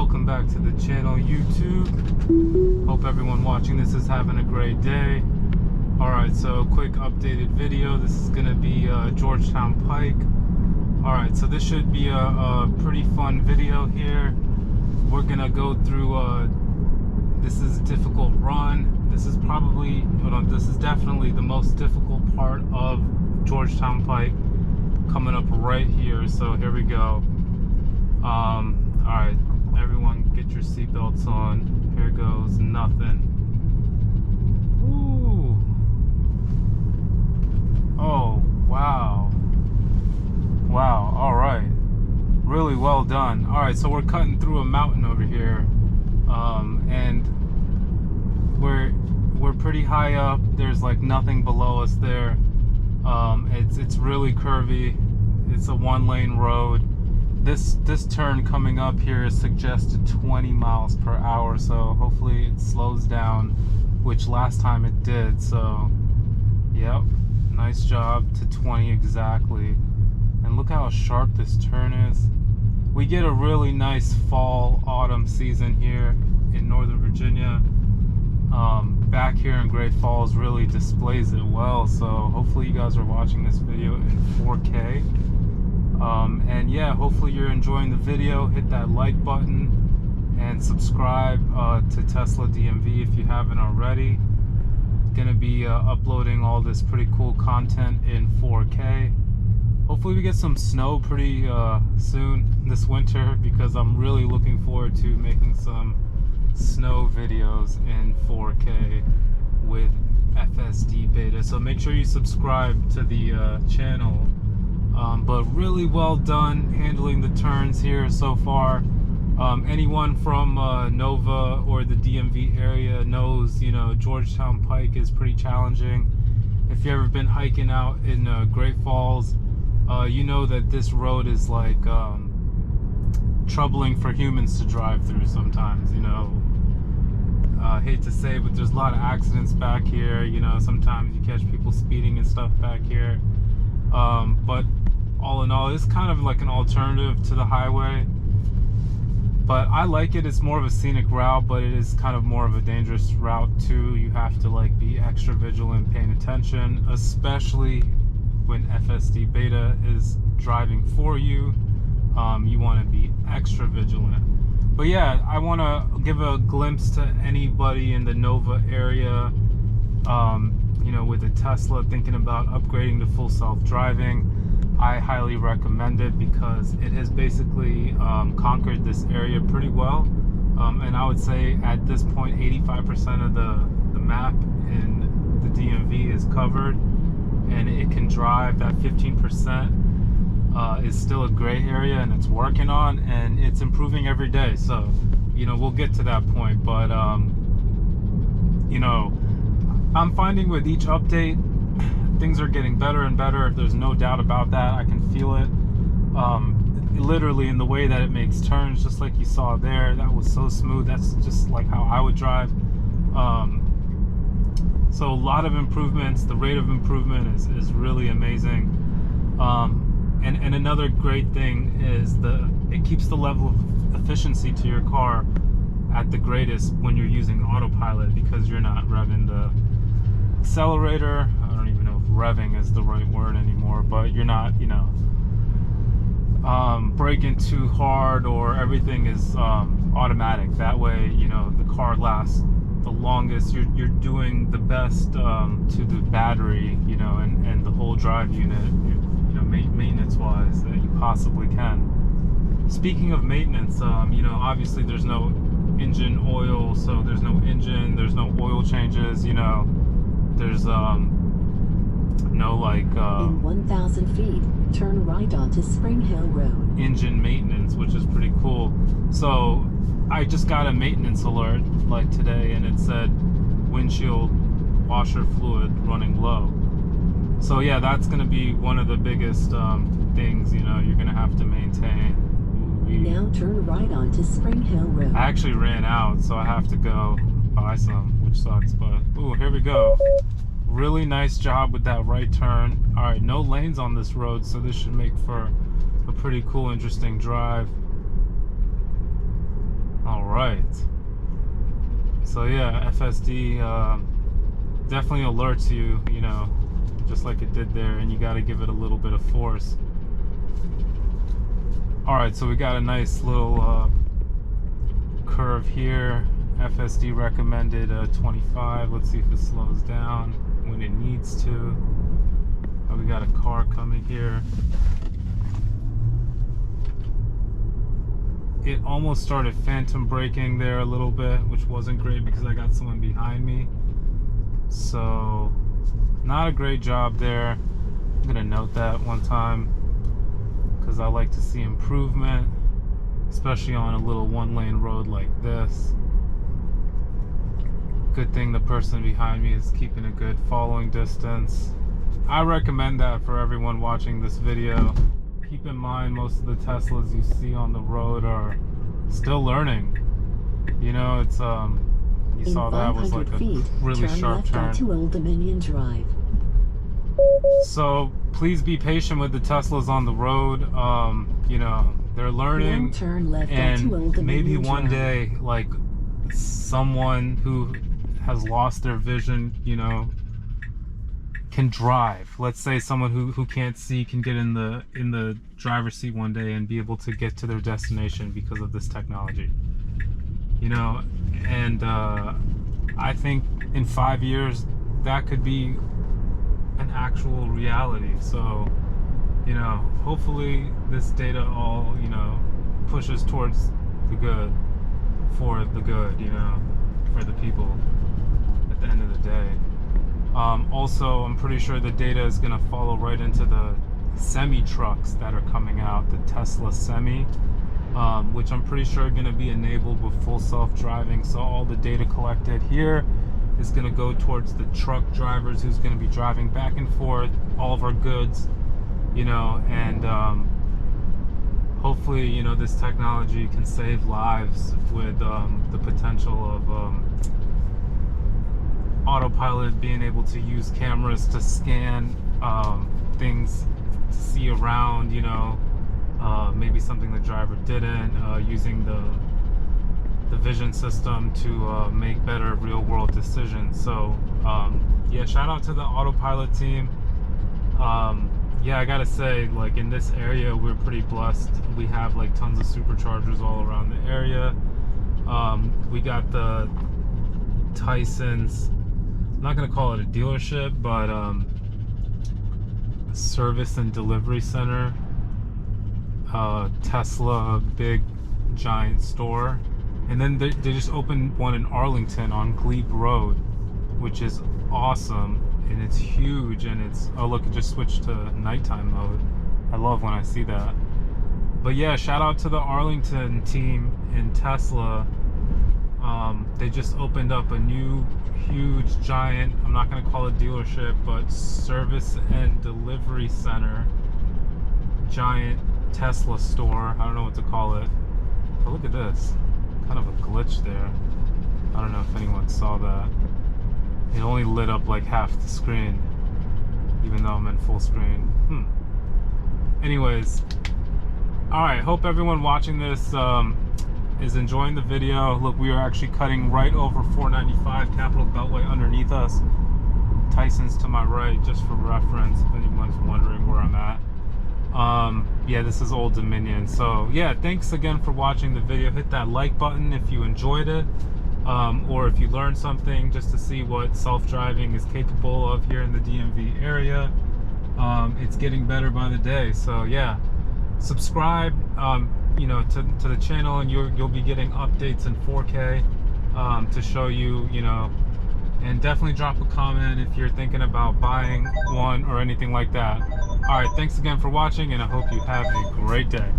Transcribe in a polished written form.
welcome back to the channel YouTube. Hope everyone watching this is having a great day. Alright, so quick updated video. This is gonna be Georgetown Pike. Alright, so this should be a pretty fun video here. We're gonna go through this is a difficult run. This is probably, this is definitely the most difficult part of Georgetown Pike, coming up right here. So here we go. Alright, everyone get your seatbelts on. Here goes nothing. Ooh. Oh, wow. Wow, alright. Really well done. Alright, so we're cutting through a mountain over here. And we're pretty high up. There's like nothing below us there. It's really curvy. It's a one-lane road. This turn coming up here is suggested 20 miles per hour, so hopefully it slows down, which last time it did. So yep, nice job to 20 exactly. And look how sharp this turn is. We get a really nice fall autumn season here in Northern Virginia. Back here in Great Falls really displays it well, so hopefully you guys are watching this video in 4K. And yeah, hopefully you're enjoying the video. Hit that like button and subscribe to Tesla DMV if you haven't already. Gonna be uploading all this pretty cool content in 4K. Hopefully we get some snow pretty soon this winter, because I'm really looking forward to making some snow videos in 4K with FSDBETA. So make sure you subscribe to the channel. But really well done handling the turns here so far. Anyone from Nova or the DMV area knows, you know, Georgetown Pike is pretty challenging. If you've ever been hiking out in Great Falls, you know that this road is like troubling for humans to drive through sometimes, you know. I hate to say, but there's a lot of accidents back here. You know, sometimes you catch people speeding and stuff back here. But all in all, it's kind of like an alternative to the highway. But I like it. It's more of a scenic route, but it is kind of more of a dangerous route too. You have to like be extra vigilant, paying attention, especially when FSDBETA is driving for you. You want to be extra vigilant. But yeah, I want to give a glimpse to anybody in the Nova area, you know, with a Tesla thinking about upgrading to full self-driving. I highly recommend it because it has basically conquered this area pretty well. And I would say at this point 85% of the map in the DMV is covered, and it can drive. That 15% is still a gray area, and it's working on, and it's improving every day. So, you know, we'll get to that point. But you know, I'm finding with each update things are getting better and better. There's no doubt about that. I can feel it literally in the way that it makes turns, just like you saw there. That was so smooth. That's just like how I would drive. So a lot of improvements. The rate of improvement is really amazing. And another great thing is it keeps the level of efficiency to your car at the greatest when you're using autopilot, because you're not revving the accelerator. I don't even know if revving is the right word anymore, but you're not, you know, braking too hard, or everything is automatic. That way, you know, the car lasts the longest. You're doing the best to the battery, you know, and the whole drive unit, you know, maintenance wise, that you possibly can. Speaking of maintenance, you know, obviously there's no engine oil, so there's no engine, there's no oil changes, you know. There's no like in 1,000 feet, turn right onto Spring Hill Road. Engine maintenance, which is pretty cool. So I just got a maintenance alert like today, and it said windshield washer fluid running low. So yeah, that's going to be one of the biggest things, you know, you're going to have to maintain. Now turn right onto Spring Hill Road. I actually ran out, so I have to go buy some, which sucks, but ooh, here we go. Really nice job with that right turn. All right, no lanes on this road, so this should make for a pretty cool, interesting drive. All right. So yeah, FSD definitely alerts you, you know, just like it did there, and you got to give it a little bit of force. All right, so we got a nice little curve here. FSD recommended 25. Let's see if it slows down when it needs to. Oh, we got a car coming here. It almost started phantom braking there a little bit, which wasn't great because I got someone behind me. So not a great job there. I'm gonna note that one time because I like to see improvement, especially on a little one-lane road like this. Good thing the person behind me is keeping a good following distance. I recommend that for everyone watching this video. Keep in mind, most of the Teslas you see on the road are still learning. You know, it's you saw that was like a really sharp turn. To Old Dominion Drive. So please be patient with the Teslas on the road. You know, they're learning, Turn left and Old Dominion maybe one Drive. day, like someone who has lost their vision, you know, can drive. Let's say someone who can't see can get in the driver's seat one day and be able to get to their destination because of this technology. You know, and I think in 5 years that could be an actual reality. So, you know, hopefully this data all, you know, pushes towards the good, for the good, you know, for the people at the end of the day. Also, I'm pretty sure the data is going to follow right into the semi trucks that are coming out, the Tesla Semi, which I'm pretty sure are going to be enabled with full self-driving. So all the data collected here is going to go towards the truck drivers who's going to be driving back and forth all of our goods, you know, and hopefully, you know, this technology can save lives with the potential of autopilot being able to use cameras to scan things to see around, you know, maybe something the driver didn't, using the vision system to make better real world decisions. So yeah, shout out to the autopilot team. Yeah, I gotta say, like, in this area we're pretty blessed. We have like tons of superchargers all around the area. We got the Tyson's, I'm not gonna call it a dealership, but a service and delivery center, Tesla big giant store. And then they just opened one in Arlington on Glebe Road, which is awesome, and it's huge, and it's, oh look, it just switched to nighttime mode. I love when I see that. But yeah, shout out to the Arlington team in Tesla. They just opened up a new huge giant, I'm not going to call it dealership, but service and delivery center, giant Tesla store. I don't know what to call it. But look at this, kind of a glitch there. I don't know if anyone saw that. It only lit up like half the screen, even though I'm in full screen. Anyways, all right, hope everyone watching this is enjoying the video. Look, we are actually cutting right over 495 Capitol Beltway underneath us. Tyson's to my right, just for reference, if anyone's wondering where I'm at. Yeah, this is Old Dominion. So yeah, thanks again for watching the video. Hit that like button if you enjoyed it, or if you learned something, just to see what self-driving is capable of here in the DMV area. It's getting better by the day. So yeah, subscribe, you know, to the channel, and you'll be getting updates in 4K to show you, you know, and definitely drop a comment if you're thinking about buying one or anything like that. All right, thanks again for watching, and I hope you have a great day.